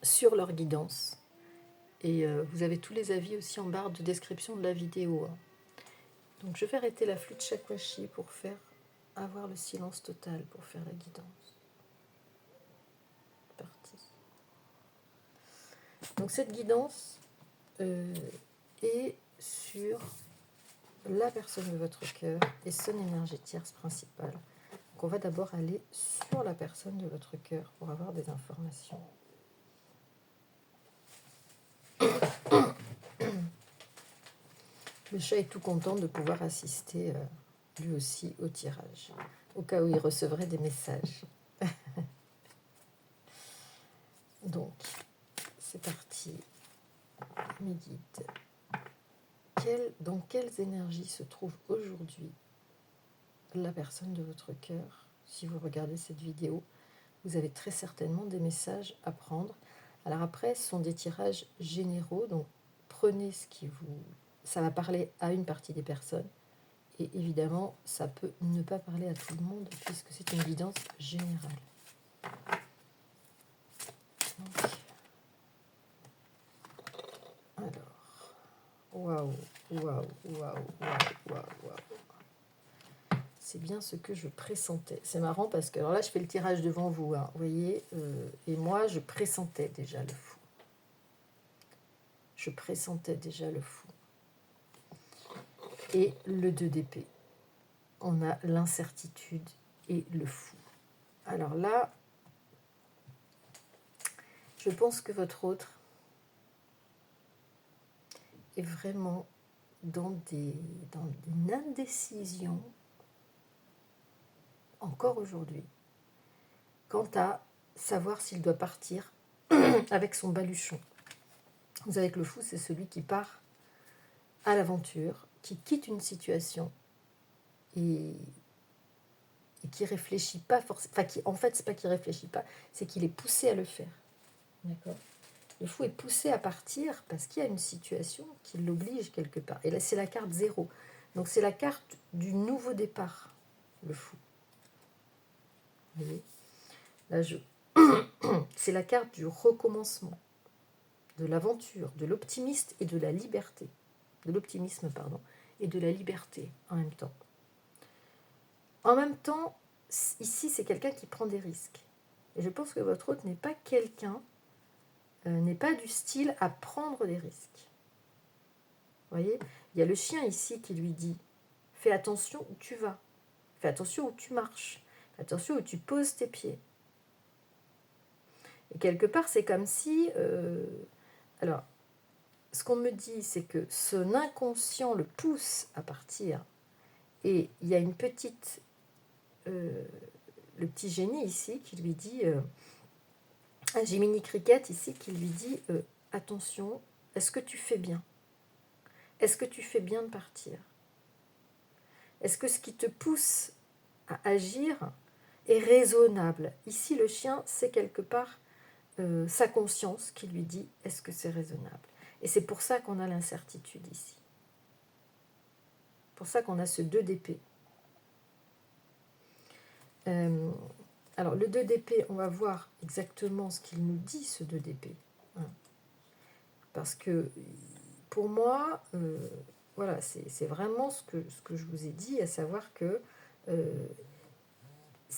sur leur guidance. Et vous avez tous les avis aussi en barre de description de la vidéo. Donc je vais arrêter la flûte Shakuhachi pour faire avoir le silence total, pour faire la guidance. Parti. Donc cette guidance est sur la personne de votre cœur et son énergie tierce principale. Donc on va d'abord aller sur la personne de votre cœur pour avoir des informations. Le chat est tout content de pouvoir assister lui aussi au tirage, au cas où il recevrait des messages. Donc, c'est parti. Mes guides. Dans quelles énergies se trouve aujourd'hui la personne de votre cœur? Si vous regardez cette vidéo, vous avez très certainement des messages à prendre. Alors après, ce sont des tirages généraux, donc prenez ce qui vous... Ça va parler à une partie des personnes. Et évidemment, ça peut ne pas parler à tout le monde, puisque c'est une guidance générale. Donc, alors, waouh, waouh, waouh, waouh, waouh. C'est bien ce que je pressentais. C'est marrant parce que, alors là, je fais le tirage devant vous, hein, vous voyez, et moi, je pressentais déjà le fou. Je pressentais déjà le fou. Et le 2 d'épée. On a l'incertitude et le fou. Alors là, je pense que votre autre est vraiment dans une indécision, encore aujourd'hui, quant à savoir s'il doit partir avec son baluchon. Vous savez que le fou, c'est celui qui part à l'aventure, qui quitte une situation et qui réfléchit pas forcément. Enfin, en fait, c'est pas qu'il réfléchit pas, c'est qu'il est poussé à le faire. D'accord ? Le fou est poussé à partir parce qu'il y a une situation qui l'oblige quelque part. Et là, c'est la carte 0. Donc, c'est la carte du nouveau départ, le fou. Vous voyez ? Là, c'est la carte du recommencement, de l'aventure, de l'optimiste et de la liberté. De l'optimisme, pardon, et de la liberté en même temps. En même temps, ici, c'est quelqu'un qui prend des risques. Et je pense que votre hôte n'est pas quelqu'un, n'est pas du style à prendre des risques. Vous voyez, il y a le chien ici qui lui dit « Fais attention où tu vas, fais attention où tu marches, fais attention où tu poses tes pieds. » Et quelque part, c'est comme si... alors, ce qu'on me dit, c'est que son inconscient le pousse à partir. Et il y a une petite... le petit génie ici qui lui dit... un Jiminy Cricket ici qui lui dit attention, est-ce que tu fais bien? Est-ce que tu fais bien de partir? Est-ce que ce qui te pousse à agir est raisonnable? Ici, le chien, c'est quelque part sa conscience qui lui dit est-ce que c'est raisonnable? Et c'est pour ça qu'on a l'incertitude ici. C'est pour ça qu'on a ce 2 d'épée. Alors, le 2 d'épée, on va voir exactement ce qu'il nous dit, ce 2 d'épée. Parce que, pour moi, voilà, c'est vraiment ce que je vous ai dit, à savoir que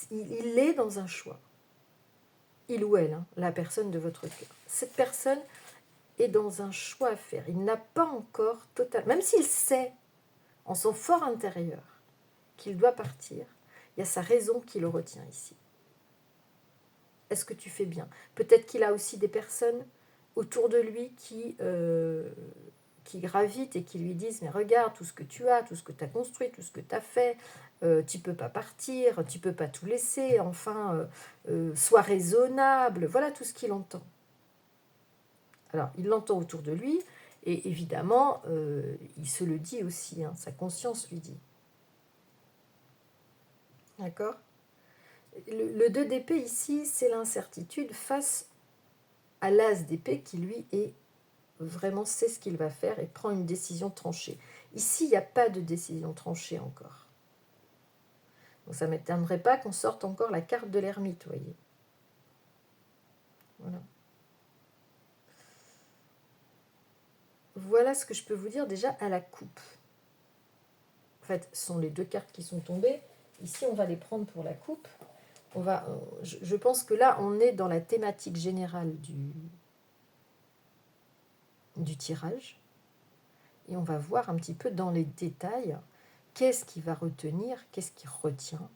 il est dans un choix. Il ou elle, hein, la personne de votre cœur. Cette personne est dans un choix à faire. Il n'a pas encore total, même s'il sait en son fort intérieur qu'il doit partir, il y a sa raison qui le retient ici. Est-ce que tu fais bien? Peut-être qu'il a aussi des personnes autour de lui qui gravitent et qui lui disent « Mais regarde tout ce que tu as, tout ce que tu as construit, tout ce que tu as fait, tu ne peux pas partir, tu ne peux pas tout laisser, enfin, sois raisonnable. » Voilà tout ce qu'il entend. Alors, il l'entend autour de lui, et évidemment, il se le dit aussi, hein, sa conscience lui dit. D'accord ? Le 2 d'épée ici, c'est l'incertitude face à l'as d'épée qui, lui, est vraiment sait ce qu'il va faire et prend une décision tranchée. Ici, il n'y a pas de décision tranchée encore. Donc ça ne m'étonnerait pas qu'on sorte encore la carte de l'ermite, vous voyez. Voilà. voilà ce que je peux vous dire déjà à la coupe. En fait, ce sont les deux cartes qui sont tombées. Ici, on va les prendre pour la coupe. Je pense que là, on est dans la thématique générale du tirage. Et on va voir un petit peu dans les détails qu'est-ce qui va retenir, qu'est-ce qui retient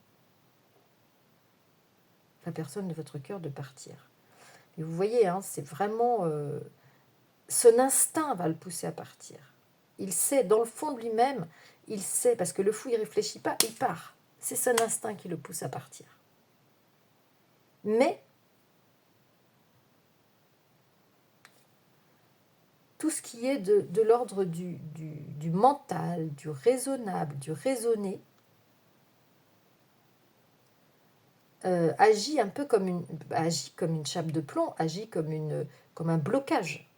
la personne de votre cœur de partir. Et vous voyez, hein, c'est vraiment... son instinct va le pousser à partir. Il sait, dans le fond de lui-même, il sait, parce que le fou, il ne réfléchit pas, il part. C'est son instinct qui le pousse à partir. Mais, tout ce qui est de l'ordre du mental, du raisonnable, du raisonné, agit un peu comme une chape de plomb, agit comme un blocage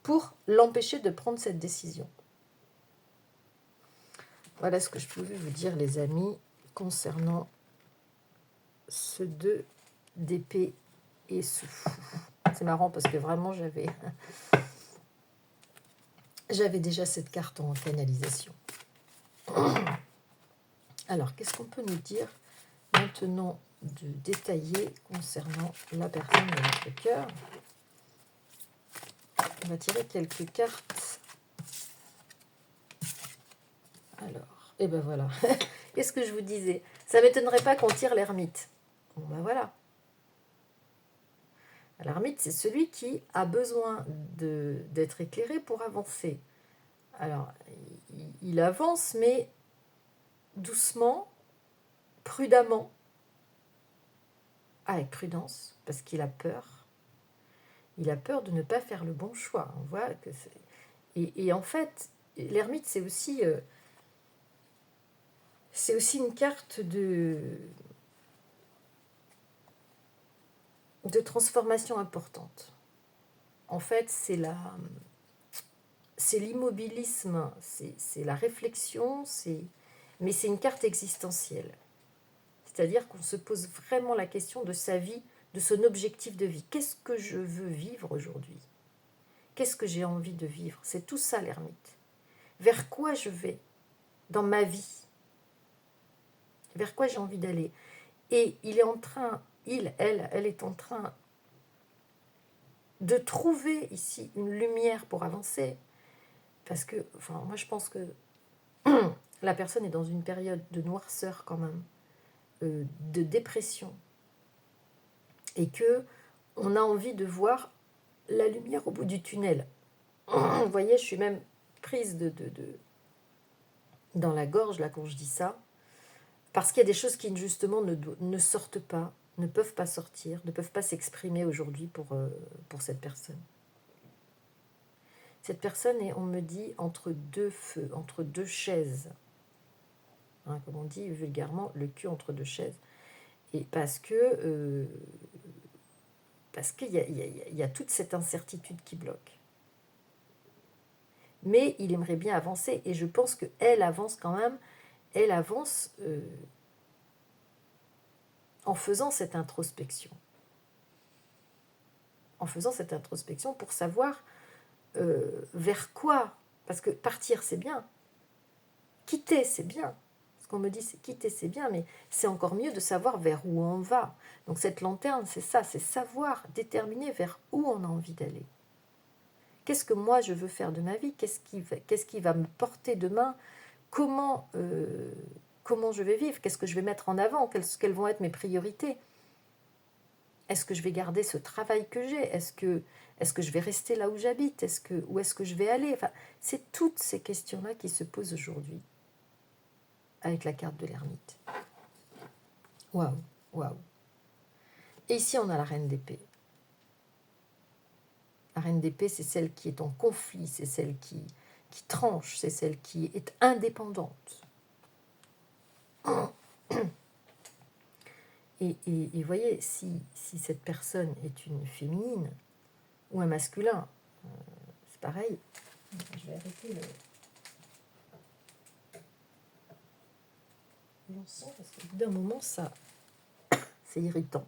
pour l'empêcher de prendre cette décision. Voilà ce que je pouvais vous dire, les amis, concernant ce 2 d'épée et ce fou. C'est marrant parce que vraiment, j'avais déjà cette carte en canalisation. Alors, qu'est-ce qu'on peut nous dire maintenant de détailler concernant la personne de notre cœur? On va tirer quelques cartes. Alors, et ben voilà. Qu'est-ce que je vous disais? Ça ne m'étonnerait pas qu'on tire l'ermite. Bon ben voilà. L'ermite, c'est celui qui a besoin d'être éclairé pour avancer. Alors, il avance, mais doucement, prudemment, avec prudence, parce qu'il a peur. Il a peur de ne pas faire le bon choix. On voit que et en fait, l'ermite, c'est aussi une carte de transformation importante. En fait, c'est l'immobilisme, c'est la réflexion, mais c'est une carte existentielle. C'est-à-dire qu'on se pose vraiment la question de sa vie, de son objectif de vie. Qu'est-ce que je veux vivre aujourd'hui? Qu'est-ce que j'ai envie de vivre? C'est tout ça l'ermite. Vers quoi je vais dans ma vie? Vers quoi j'ai envie d'aller? Et il est en train, elle est en train de trouver ici une lumière pour avancer. Parce que, enfin, moi je pense que la personne est dans une période de noirceur quand même, de dépression. Et que on a envie de voir la lumière au bout du tunnel. Vous voyez, je suis même prise dans la gorge là quand je dis ça, parce qu'il y a des choses qui justement ne sortent pas, ne peuvent pas sortir, ne peuvent pas s'exprimer aujourd'hui pour cette personne. Cette personne est, on me dit, entre deux feux, entre deux chaises. Hein, comme on dit vulgairement, le cul entre deux chaises. Et parce qu'il y a toute cette incertitude qui bloque. Mais il aimerait bien avancer, et je pense qu'elle avance quand même, elle avance en faisant cette introspection. En faisant cette introspection pour savoir vers quoi. Parce que partir, c'est bien. Quitter, c'est bien. Ce qu'on me dit, c'est quitter, c'est bien, mais c'est encore mieux de savoir vers où on va. Donc cette lanterne, c'est ça, c'est savoir, déterminer vers où on a envie d'aller. Qu'est-ce que moi je veux faire de ma vie? Qu'est-ce qui va me porter demain? Comment je vais vivre? Qu'est-ce que je vais mettre en avant? Quelles vont être mes priorités? Est-ce que je vais garder ce travail que j'ai? Est-ce que je vais rester là où j'habite? Où est-ce que je vais aller? Enfin, c'est toutes ces questions-là qui se posent aujourd'hui avec la carte de l'ermite. Waouh, waouh. Et ici, on a la reine d'épée. La reine d'épée, c'est celle qui est en conflit, c'est celle qui tranche, c'est celle qui est indépendante. Et vous voyez, si cette personne est une féminine ou un masculin, c'est pareil. Je vais arrêter l'encens parce qu'au bout d'un moment, ça, c'est irritant.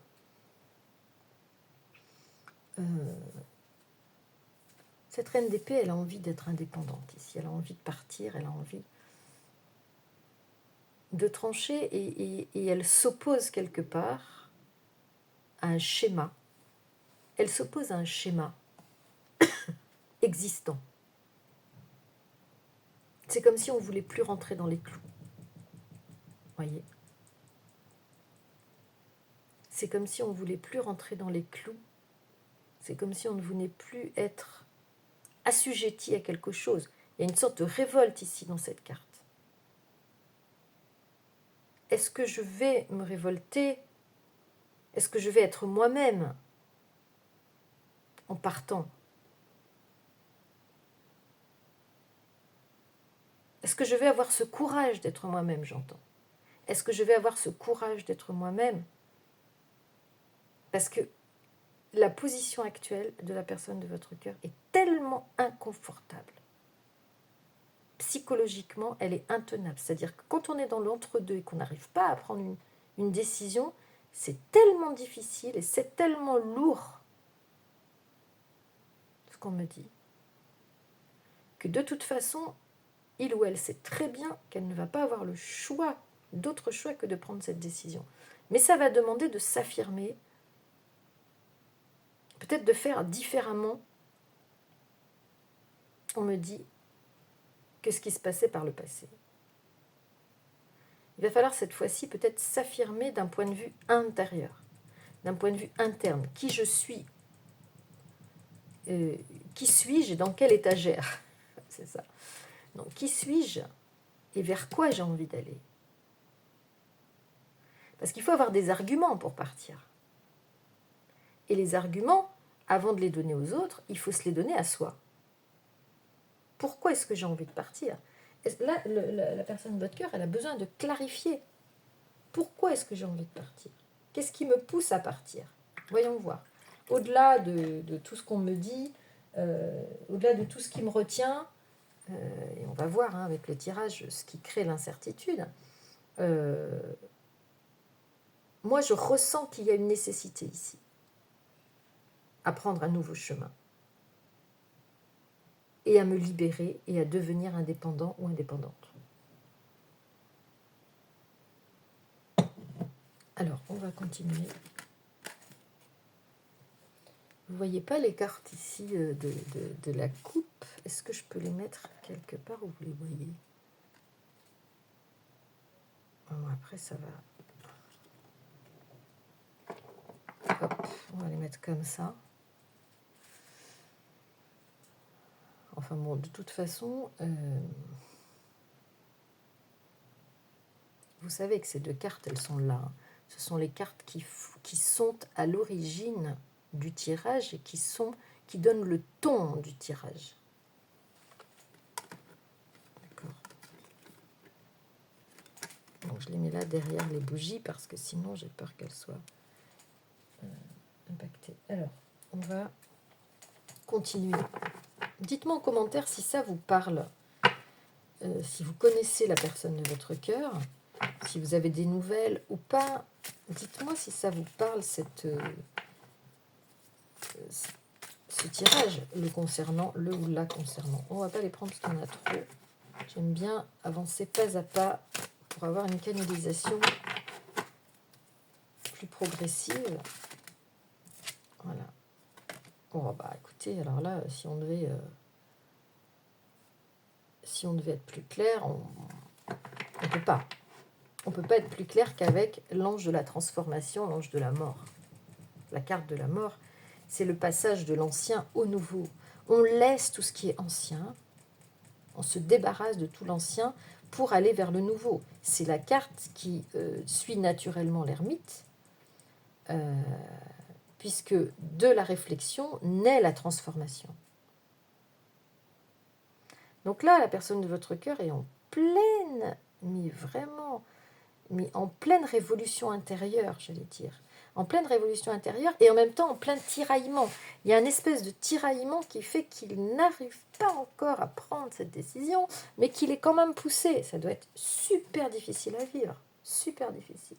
Cette reine d'épée, elle a envie d'être indépendante ici. Elle a envie de partir, elle a envie de trancher et elle s'oppose quelque part à un schéma. Elle s'oppose à un schéma existant. C'est comme si on ne voulait plus rentrer dans les clous. Voyez ? C'est comme si on ne voulait plus rentrer dans les clous. C'est comme si on ne voulait plus être assujetti à quelque chose. Il y a une sorte de révolte ici dans cette carte. Est-ce que je vais me révolter? Est-ce que je vais être moi-même en partant? Est-ce que je vais avoir ce courage d'être moi-même, j'entends? Est-ce que je vais avoir ce courage d'être moi-même? Parce que la position actuelle de la personne de votre cœur est tellement inconfortable. Psychologiquement, elle est intenable. C'est-à-dire que quand on est dans l'entre-deux et qu'on n'arrive pas à prendre une décision, c'est tellement difficile et c'est tellement lourd, ce qu'on me dit, que de toute façon, il ou elle sait très bien qu'elle ne va pas avoir le choix, d'autre choix que de prendre cette décision. Mais ça va demander de s'affirmer, peut-être de faire différemment, on me dit, que ce qui se passait par le passé. Il va falloir cette fois-ci peut-être s'affirmer d'un point de vue intérieur, d'un point de vue interne. Qui je suis? Qui suis-je et dans quelle étagère? C'est ça. Donc, qui suis-je et vers quoi j'ai envie d'aller? Parce qu'il faut avoir des arguments pour partir. Et les arguments, avant de les donner aux autres, il faut se les donner à soi. Pourquoi est-ce que j'ai envie de partir? Là, la personne de votre cœur, elle a besoin de clarifier. Pourquoi est-ce que j'ai envie de partir? Qu'est-ce qui me pousse à partir? Voyons voir. Au-delà de tout ce qu'on me dit, au-delà de tout ce qui me retient, et on va voir avec le tirage ce qui crée l'incertitude, moi je ressens qu'il y a une nécessité ici à prendre un nouveau chemin et à me libérer et à devenir indépendant ou indépendante. Alors, on va continuer. Vous ne voyez pas les cartes ici de la coupe? Est-ce que je peux les mettre quelque part où vous les voyez? Bon, après, ça va. Hop, on va les mettre comme ça. Enfin bon, de toute façon, vous savez que ces deux cartes, elles sont là. Ce sont les cartes qui sont à l'origine du tirage et qui donnent le ton du tirage. D'accord. Donc je les mets là derrière les bougies parce que sinon j'ai peur qu'elles soient impactées. Alors, on va continuer. Dites-moi en commentaire si ça vous parle, si vous connaissez la personne de votre cœur, si vous avez des nouvelles ou pas. Dites-moi si ça vous parle, ce tirage, le concernant, le ou la concernant. On ne va pas les prendre parce qu'on a trop. J'aime bien avancer pas à pas pour avoir une canalisation plus progressive. Voilà. Bon, bah écoutez, alors là, si on devait être plus clair, on ne peut pas. On ne peut pas être plus clair qu'avec l'ange de la transformation, l'ange de la mort. La carte de la mort, c'est le passage de l'ancien au nouveau. On laisse tout ce qui est ancien, on se débarrasse de tout l'ancien pour aller vers le nouveau. C'est la carte qui suit naturellement l'ermite, puisque de la réflexion naît la transformation. Donc là, la personne de votre cœur est en pleine, en pleine révolution intérieure, j'allais dire. En pleine révolution intérieure et en même temps en plein tiraillement. Il y a une espèce de tiraillement qui fait qu'il n'arrive pas encore à prendre cette décision, mais qu'il est quand même poussé. Ça doit être super difficile à vivre, super difficile.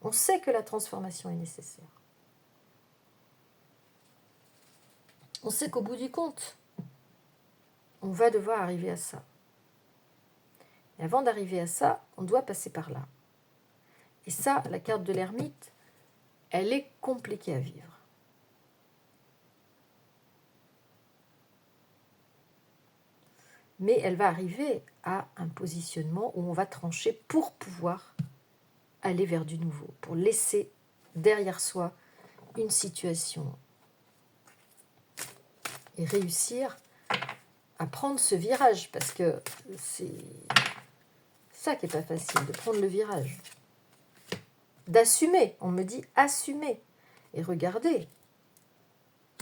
On sait que la transformation est nécessaire. On sait qu'au bout du compte, on va devoir arriver à ça. Et avant d'arriver à ça, on doit passer par là. Et ça, la carte de l'ermite, elle est compliquée à vivre. Mais elle va arriver à un positionnement où on va trancher pour pouvoir aller vers du nouveau, pour laisser derrière soi une situation et réussir à prendre ce virage, parce que c'est ça qui n'est pas facile, de prendre le virage, d'assumer. On me dit assumer. Et regardez,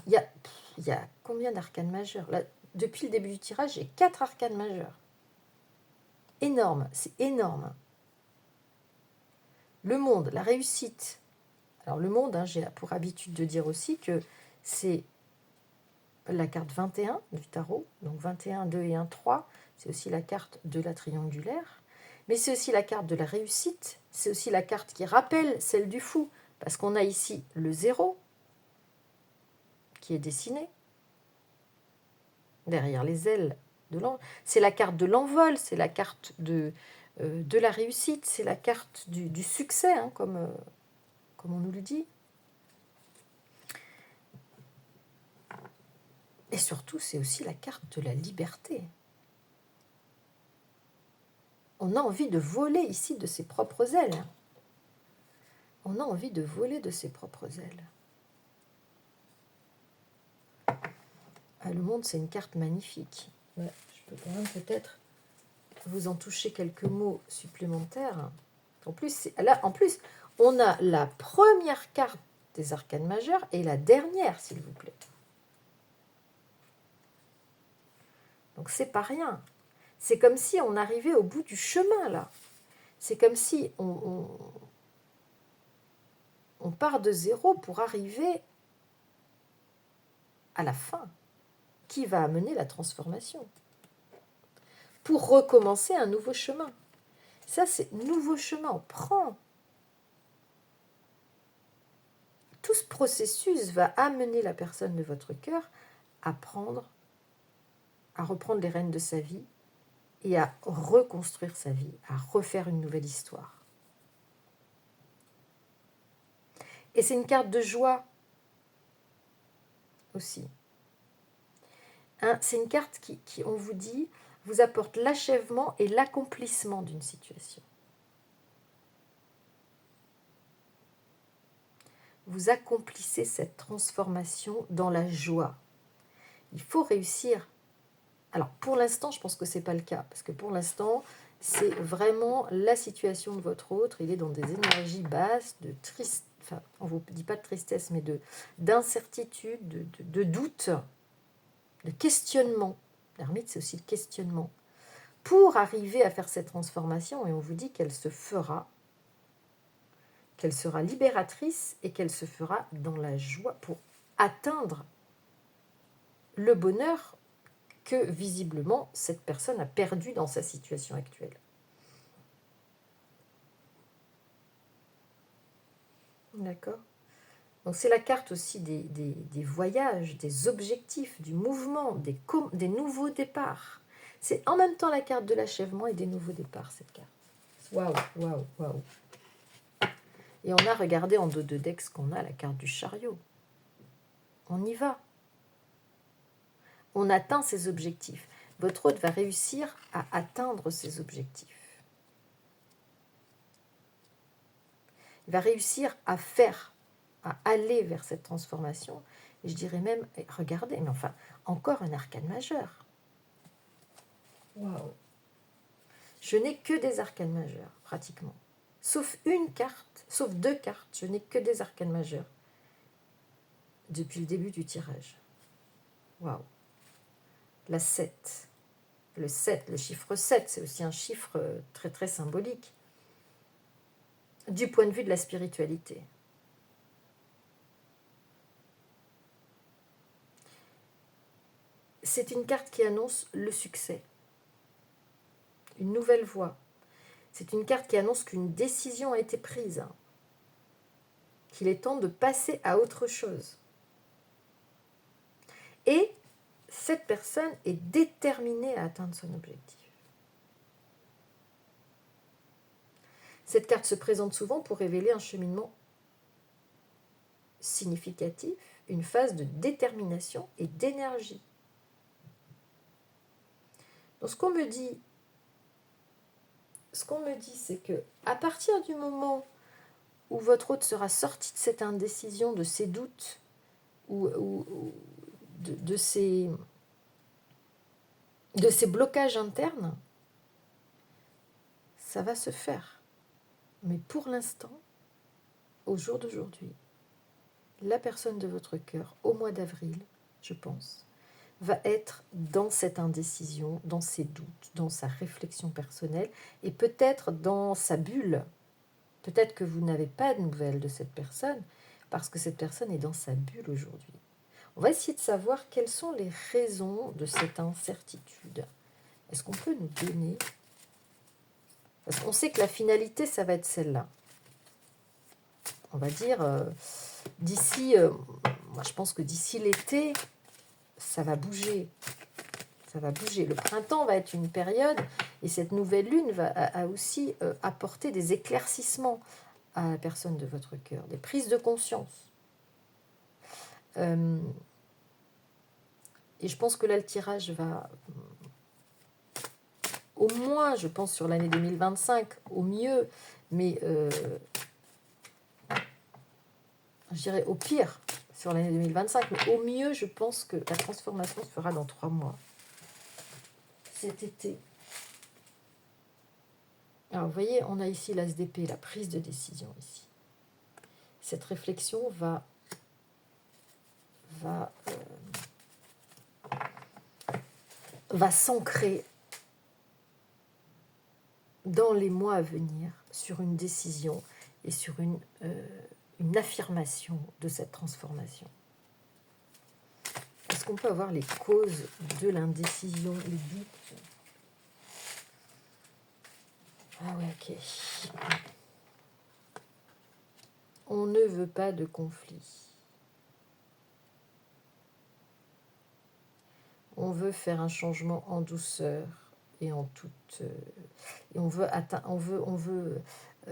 il y a combien d'arcanes majeurs là, depuis le début du tirage, j'ai 4 arcanes majeurs. Énorme, c'est énorme. Le monde, la réussite. Alors le monde, j'ai pour habitude de dire aussi que c'est la carte 21 du tarot, donc 21, 2 et 1, 3, c'est aussi la carte de la triangulaire, mais c'est aussi la carte de la réussite, c'est aussi la carte qui rappelle celle du fou, parce qu'on a ici le 0 qui est dessiné derrière les ailes de l'ange. C'est la carte de l'envol, c'est la carte de la réussite, c'est la carte du succès, comme on nous le dit. Et surtout, c'est aussi la carte de la liberté. On a envie de voler ici de ses propres ailes. On a envie de voler de ses propres ailes. Le monde, c'est une carte magnifique. Ouais, je peux quand même peut-être vous en toucher quelques mots supplémentaires. En plus, on a la première carte des arcanes majeures et la dernière, s'il vous plaît. Donc, c'est pas rien. C'est comme si on arrivait au bout du chemin, là. C'est comme si on part de zéro pour arriver à la fin, qui va amener la transformation, pour recommencer un nouveau chemin. Ça, c'est nouveau chemin, on prend. Tout ce processus va amener la personne de votre cœur à reprendre les rênes de sa vie et à reconstruire sa vie, à refaire une nouvelle histoire. Et c'est une carte de joie aussi. C'est une carte qui, on vous dit, vous apporte l'achèvement et l'accomplissement d'une situation. Vous accomplissez cette transformation dans la joie. Il faut réussir. Alors, pour l'instant, je pense que ce n'est pas le cas, parce que pour l'instant, c'est vraiment la situation de votre autre. Il est dans des énergies basses, de tristesse, enfin, on ne vous dit pas de tristesse, mais d'incertitude, de doute, de questionnement. L'ermite, c'est aussi le questionnement. Pour arriver à faire cette transformation, et on vous dit qu'elle se fera, qu'elle sera libératrice et qu'elle se fera dans la joie pour atteindre le bonheur que visiblement cette personne a perdu dans sa situation actuelle. D'accord ? Donc c'est la carte aussi des voyages, des objectifs, du mouvement, des nouveaux départs. C'est en même temps la carte de l'achèvement et des nouveaux départs, cette carte. Waouh, waouh, waouh. Et on a regardé en dos de deck qu'on a, la carte du chariot. On y va. On atteint ses objectifs. Votre hôte va réussir à atteindre ses objectifs. Il va réussir à aller vers cette transformation. Et je dirais même, regardez, mais enfin, encore un arcane majeur. Waouh. Je n'ai que des arcanes majeurs, pratiquement. Sauf une carte, sauf 2 cartes, je n'ai que des arcanes majeurs. Depuis le début du tirage. Waouh. La 7. Le 7, le chiffre 7, c'est aussi un chiffre très très symbolique. Du point de vue de la spiritualité. C'est une carte qui annonce le succès. Une nouvelle voie. C'est une carte qui annonce qu'une décision a été prise. Qu'il est temps de passer à autre chose. Et cette personne est déterminée à atteindre son objectif. Cette carte se présente souvent pour révéler un cheminement significatif, une phase de détermination et d'énergie. Donc ce qu'on me dit, c'est que à partir du moment où votre hôte sera sorti de cette indécision, de ses doutes, ou de ces blocages internes, ça va se faire. Mais pour l'instant, au jour d'aujourd'hui, la personne de votre cœur, au mois d'avril, je pense, va être dans cette indécision, dans ses doutes, dans sa réflexion personnelle et peut-être dans sa bulle. Peut-être que vous n'avez pas de nouvelles de cette personne parce que cette personne est dans sa bulle aujourd'hui. On va essayer de savoir quelles sont les raisons de cette incertitude. Est-ce qu'on peut nous donner... Parce qu'on sait que la finalité, ça va être celle-là. On va dire, d'ici... moi, je pense que d'ici l'été, ça va bouger. Ça va bouger. Le printemps va être une période, et cette nouvelle lune va aussi apporter des éclaircissements à la personne de votre cœur, des prises de conscience. Et je pense que là, le tirage va... Au moins, je pense, sur l'année 2025, au mieux, mais je dirais au pire sur l'année 2025, mais au mieux, je pense que la transformation se fera dans 3 mois. Cet été. Alors, vous voyez, on a ici l'ASDP, la prise de décision ici. Cette réflexion va s'ancrer dans les mois à venir sur une décision et sur une affirmation de cette transformation. Est-ce qu'on peut avoir les causes de l'indécision, les doutes? Ah ouais, ok. On ne veut pas de conflit. On veut faire un changement en douceur et en toute... et on veut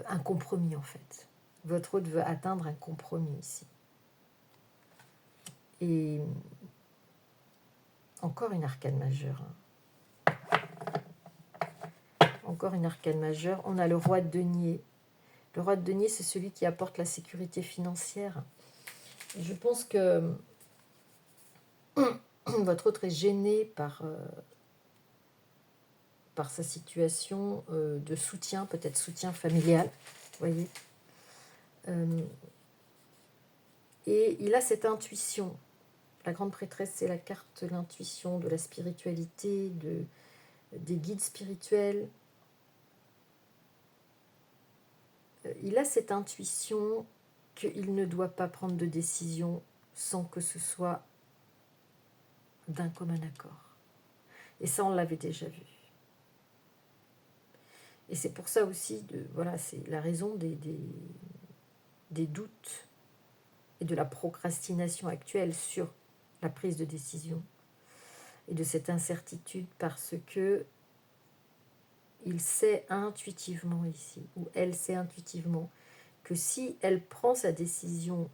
un compromis en fait. Votre hôte veut atteindre un compromis ici. Et encore une arcane majeure. Encore une arcane majeure. On a le roi de denier. Le roi de denier, c'est celui qui apporte la sécurité financière. Et je pense que votre hôte est gêné par sa situation de soutien, peut-être soutien familial. Vous voyez. Et il a cette intuition. La grande prêtresse, c'est la carte de l'intuition, de la spiritualité, des guides spirituels. Il a cette intuition qu'il ne doit pas prendre de décision sans que ce soit d'un commun accord. Et ça, on l'avait déjà vu. Et c'est pour ça aussi, voilà, c'est la raison des doutes et de la procrastination actuelle sur la prise de décision et de cette incertitude, parce que il sait intuitivement ici, ou elle sait intuitivement, que si elle prend sa décision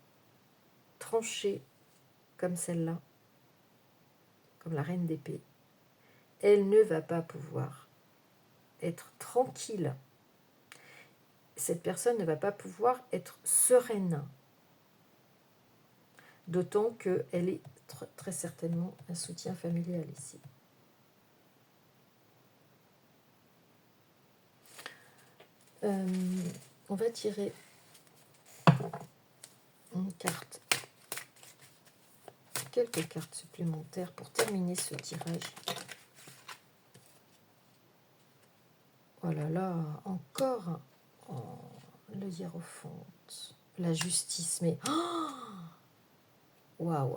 tranchée comme celle-là, comme la reine d'épée, elle ne va pas pouvoir être tranquille. Cette personne ne va pas pouvoir être sereine, d'autant qu'elle est très certainement un soutien familial ici. On va tirer une carte, quelques cartes supplémentaires pour terminer ce tirage. Oh là là, encore le hiérophante, la justice, mais waouh.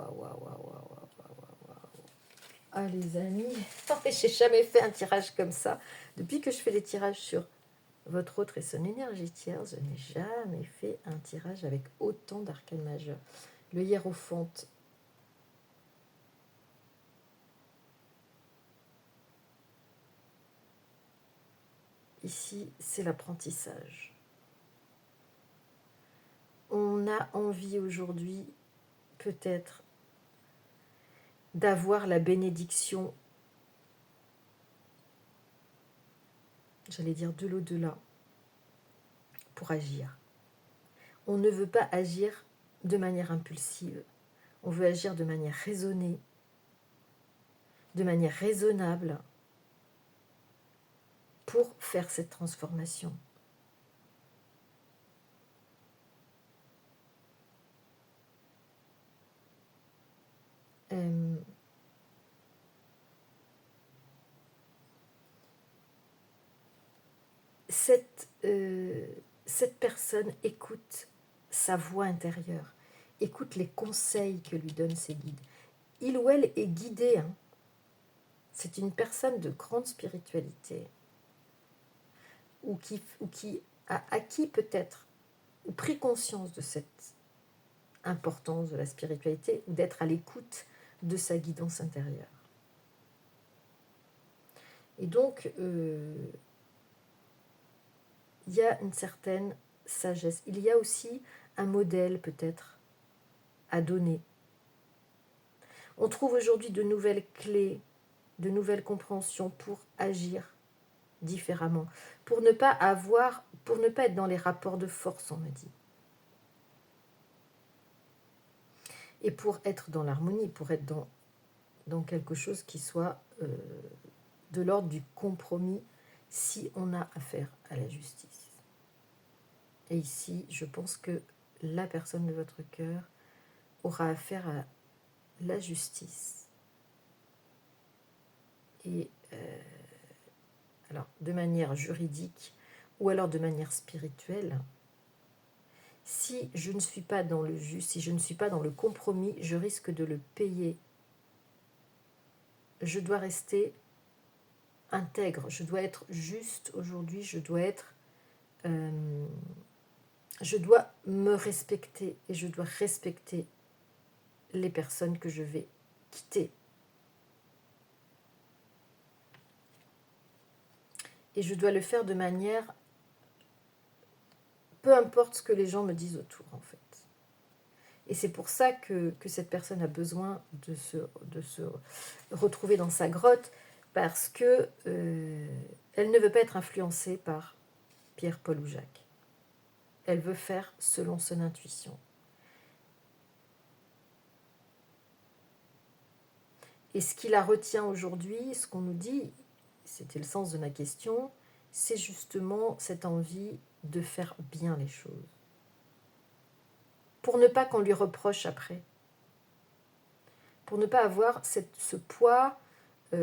Ah les amis, j'ai jamais fait un tirage comme ça. Depuis que je fais des tirages sur votre autre et son énergie tierce, je n'ai jamais fait un tirage avec autant d'arcanes majeurs. Le hiérophante, ici, c'est l'apprentissage. On a envie aujourd'hui, peut-être, d'avoir la bénédiction, j'allais dire de l'au-delà, pour agir. On ne veut pas agir de manière impulsive, on veut agir de manière raisonnée, de manière raisonnable, pour faire cette transformation. Cette personne écoute sa voix intérieure, écoute les conseils que lui donnent ses guides. Il ou elle est guidé. Hein. C'est une personne de grande spiritualité ou qui a acquis peut-être ou pris conscience de cette importance de la spiritualité ou d'être à l'écoute de sa guidance intérieure. Et donc, il y a une certaine sagesse. Il y a aussi un modèle peut-être à donner. On trouve aujourd'hui de nouvelles clés, de nouvelles compréhensions pour agir différemment, pour ne pas être dans les rapports de force, on me dit. Et pour être dans l'harmonie, pour être dans quelque chose qui soit de l'ordre du compromis si on a affaire à la justice. Et ici, je pense que la personne de votre cœur aura affaire à la justice. Et alors, de manière juridique ou alors de manière spirituelle, si je ne suis pas dans le juste, si je ne suis pas dans le compromis, je risque de le payer. Je dois rester intègre, je dois être juste aujourd'hui, je dois me respecter et je dois respecter les personnes que je vais quitter. Et je dois le faire de manière, peu importe ce que les gens me disent autour, en fait. Et c'est pour ça que cette personne a besoin de se retrouver dans sa grotte, parce que elle ne veut pas être influencée par Pierre, Paul ou Jacques. Elle veut faire selon son intuition. Et ce qui la retient aujourd'hui, ce qu'on nous dit, c'était le sens de ma question, c'est justement cette envie de faire bien les choses. Pour ne pas qu'on lui reproche après. Pour ne pas avoir ce poids,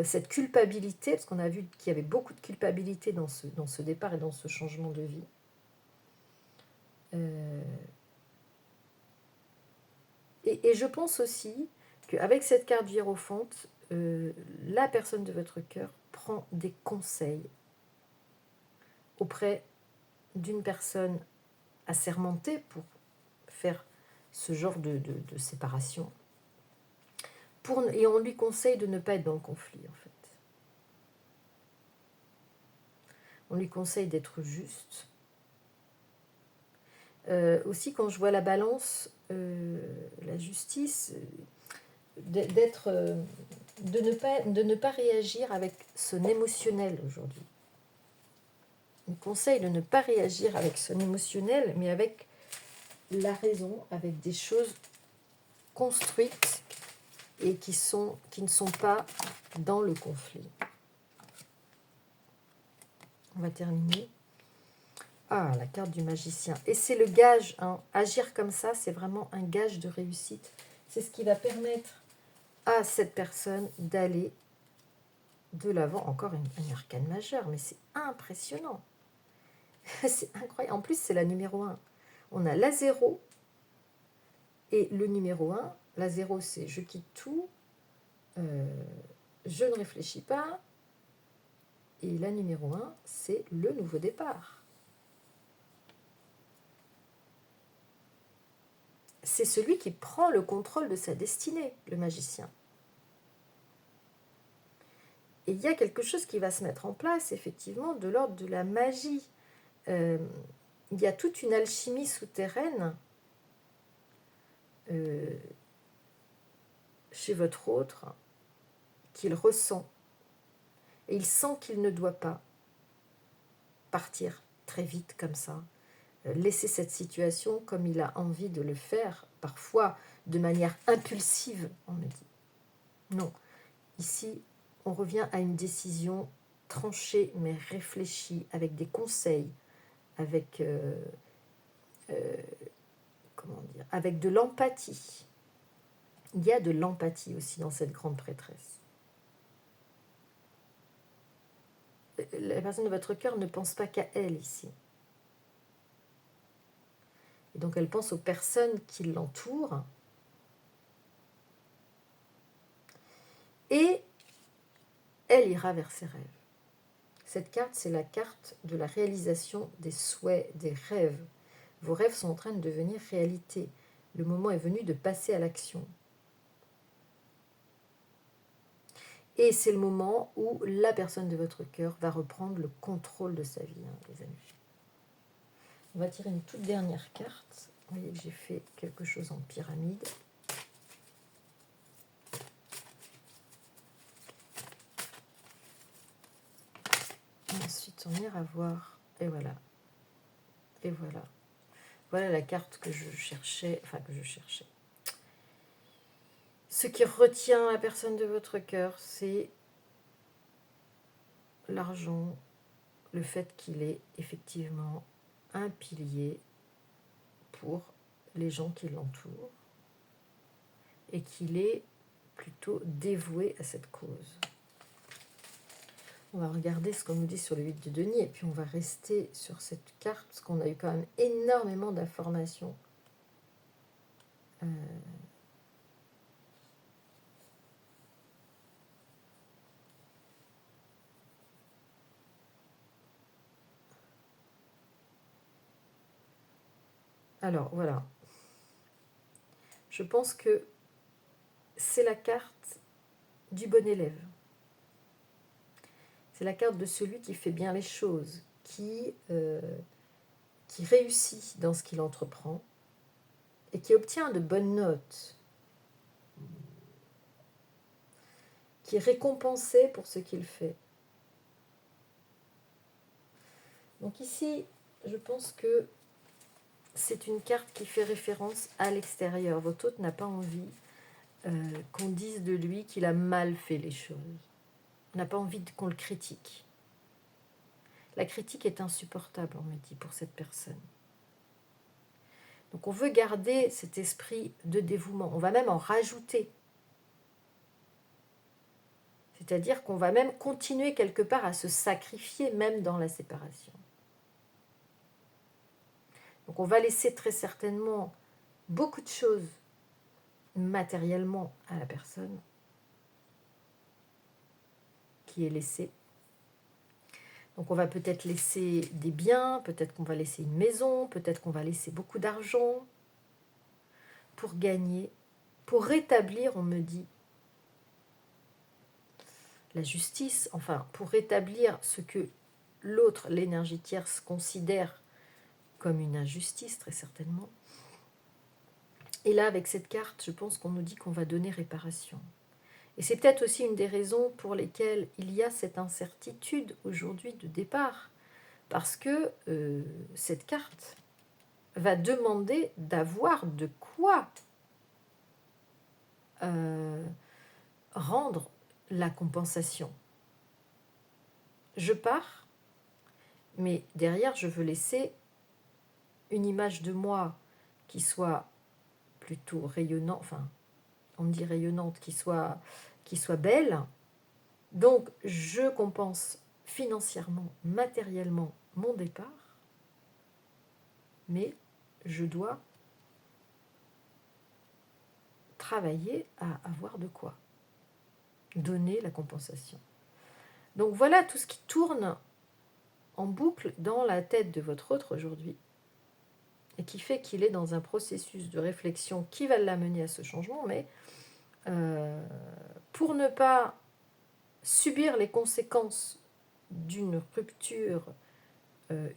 cette culpabilité, parce qu'on a vu qu'il y avait beaucoup de culpabilité dans ce départ et dans ce changement de vie. Et je pense aussi qu'avec cette carte du hiérophante, la personne de votre cœur prend des conseils auprès d'une personne assermentée pour faire ce genre de séparation. Et on lui conseille de ne pas être dans le conflit, en fait. On lui conseille d'être juste. Aussi, quand je vois la balance, la justice, de ne pas réagir avec son émotionnel aujourd'hui. On conseille de ne pas réagir avec son émotionnel, mais avec la raison, avec des choses construites et qui ne sont pas dans le conflit. On va terminer. Ah, la carte du magicien. Et c'est le gage, hein. Agir comme ça, c'est vraiment un gage de réussite. C'est ce qui va permettre à cette personne d'aller de l'avant. Encore un arcane majeur, mais c'est impressionnant. C'est incroyable. En plus, c'est la numéro 1. On a la 0 et le numéro 1. La 0, c'est je quitte tout, je ne réfléchis pas. Et la numéro 1, c'est le nouveau départ. C'est celui qui prend le contrôle de sa destinée, le magicien. Et il y a quelque chose qui va se mettre en place, effectivement, de l'ordre de la magie. Il y a toute une alchimie souterraine chez votre autre qu'il ressent. Et il sent qu'il ne doit pas partir très vite comme ça, laisser cette situation comme il a envie de le faire, parfois de manière impulsive, on me dit. Non, ici, on revient à une décision tranchée mais réfléchie, avec des conseils, avec, comment dire, avec de l'empathie. Il y a de l'empathie aussi dans cette grande prêtresse. La personne de votre cœur ne pense pas qu'à elle ici. Et donc elle pense aux personnes qui l'entourent. Et elle ira vers ses rêves. Cette carte, c'est la carte de la réalisation des souhaits, des rêves. Vos rêves sont en train de devenir réalité. Le moment est venu de passer à l'action. Et c'est le moment où la personne de votre cœur va reprendre le contrôle de sa vie, les amis. On va tirer une toute dernière carte. Vous voyez que j'ai fait quelque chose en pyramide. Et ensuite, on ira voir. Et voilà. Et voilà. Voilà la carte que je cherchais. Ce qui retient la personne de votre cœur, c'est l'argent, le fait qu'il est effectivement un pilier pour les gens qui l'entourent et qu'il est plutôt dévoué à cette cause. On va regarder ce qu'on nous dit sur le 8 de denier et puis on va rester sur cette carte parce qu'on a eu quand même énormément d'informations. Alors voilà, je pense que c'est la carte du bon élève. C'est la carte de celui qui fait bien les choses, qui réussit dans ce qu'il entreprend et qui obtient de bonnes notes, qui est récompensé pour ce qu'il fait. Donc ici, je pense que c'est une carte qui fait référence à l'extérieur. Votre hôte n'a pas envie qu'on dise de lui qu'il a mal fait les choses. On n'a pas envie qu'on le critique. La critique est insupportable, on me dit, pour cette personne. Donc on veut garder cet esprit de dévouement. On va même en rajouter. C'est-à-dire qu'on va même continuer quelque part à se sacrifier, même dans la séparation. Donc on va laisser très certainement beaucoup de choses matériellement à la personne qui est laissée. Donc on va peut-être laisser des biens, peut-être qu'on va laisser une maison, peut-être qu'on va laisser beaucoup d'argent pour gagner, pour rétablir, on me dit, la justice, enfin pour rétablir ce que l'autre, l'énergie tierce, considère comme une injustice, très certainement. Et là, avec cette carte, je pense qu'on nous dit qu'on va donner réparation. Et c'est peut-être aussi une des raisons pour lesquelles il y a cette incertitude aujourd'hui de départ. Parce que cette carte va demander d'avoir de quoi rendre la compensation. Je pars, mais derrière, je veux laisser une image de moi qui soit plutôt rayonnante, enfin, on me dit rayonnante, qui soit belle. Donc, je compense financièrement, matériellement mon départ, mais je dois travailler à avoir de quoi donner la compensation. Donc voilà tout ce qui tourne en boucle dans la tête de votre autre aujourd'hui et qui fait qu'il est dans un processus de réflexion qui va l'amener à ce changement, mais pour ne pas subir les conséquences d'une rupture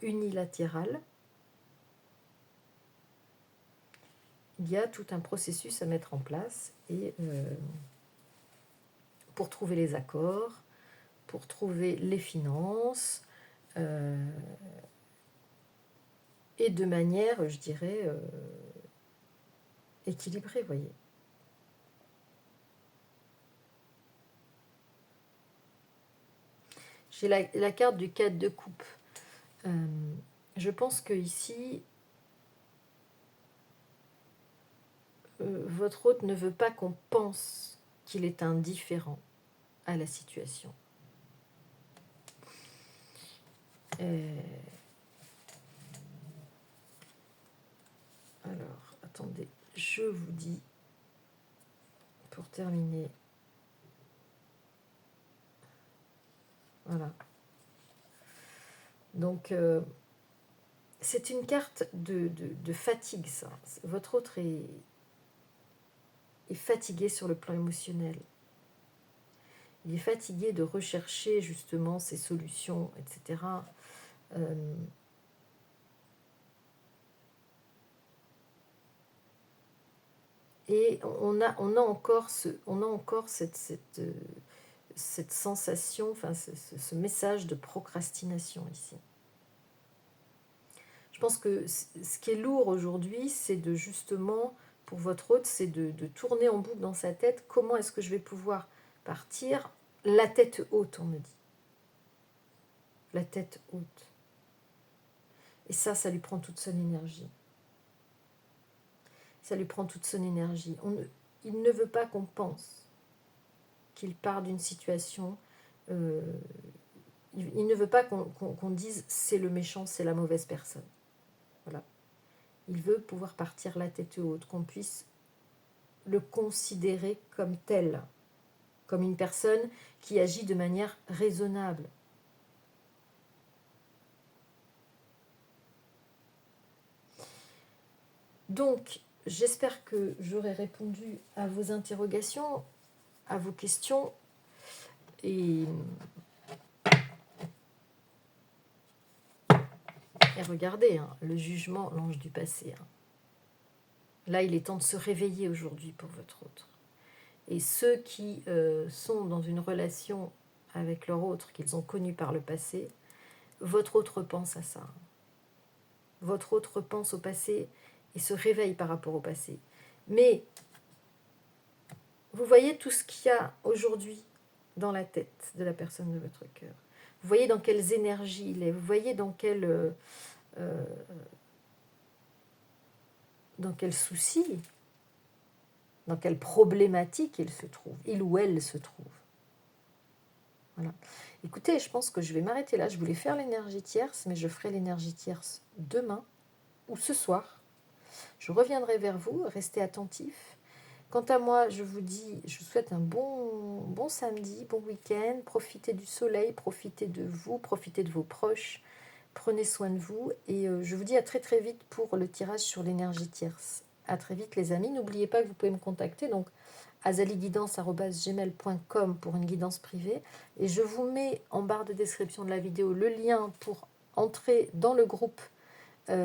unilatérale, il y a tout un processus à mettre en place et pour trouver les accords, pour trouver les finances, et de manière, je dirais, équilibrée, vous voyez. J'ai la carte du 4 de coupe. Je pense que ici, votre hôte ne veut pas qu'on pense qu'il est indifférent à la situation. Alors, attendez, je vous dis, pour terminer, voilà. Donc, c'est une carte de fatigue, ça. Votre autre est fatigué sur le plan émotionnel. Il est fatigué de rechercher justement ses solutions, etc. Et on a encore cette sensation, enfin ce message de procrastination ici. Je pense que ce qui est lourd aujourd'hui, c'est de justement, pour votre hôte, c'est de tourner en boucle dans sa tête, comment est-ce que je vais pouvoir partir la tête haute, on me dit. La tête haute. Et ça lui prend toute son énergie. Ça lui prend toute son énergie. Il ne veut pas qu'on pense qu'il part d'une situation. Il ne veut pas qu'on dise c'est le méchant, c'est la mauvaise personne. Voilà. Il veut pouvoir partir la tête haute, qu'on puisse le considérer comme tel, comme une personne qui agit de manière raisonnable. Donc, j'espère que j'aurai répondu à vos interrogations, à vos questions. Et regardez, hein, le jugement, l'ange du passé. Hein. Là, il est temps de se réveiller aujourd'hui pour votre autre. Et ceux qui sont dans une relation avec leur autre, qu'ils ont connu par le passé, votre autre pense à ça. Votre autre pense au passé et se réveille par rapport au passé. Mais vous voyez tout ce qu'il y a aujourd'hui dans la tête de la personne de votre cœur. Vous voyez dans quelles énergies il est. Vous voyez dans quel souci, dans quelle problématique il se trouve, il ou elle se trouve. Voilà. Écoutez, je pense que je vais m'arrêter là. Je voulais faire l'énergie tierce, mais je ferai l'énergie tierce demain ou ce soir. Je reviendrai vers vous, restez attentifs. Quant à moi, je vous dis, je vous souhaite un bon samedi, bon week-end. Profitez du soleil, profitez de vous, profitez de vos proches. Prenez soin de vous et je vous dis à très très vite pour le tirage sur l'énergie tierce. À très vite les amis. N'oubliez pas que vous pouvez me contacter donc azaliguidance@gmail.com pour une guidance privée. Et je vous mets en barre de description de la vidéo le lien pour entrer dans le groupe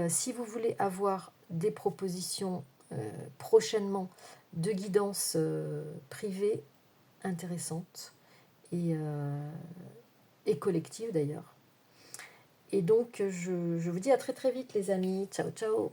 si vous voulez avoir des propositions prochainement de guidance privée intéressantes et collective d'ailleurs. Et donc je vous dis à très très vite les amis. Ciao ciao.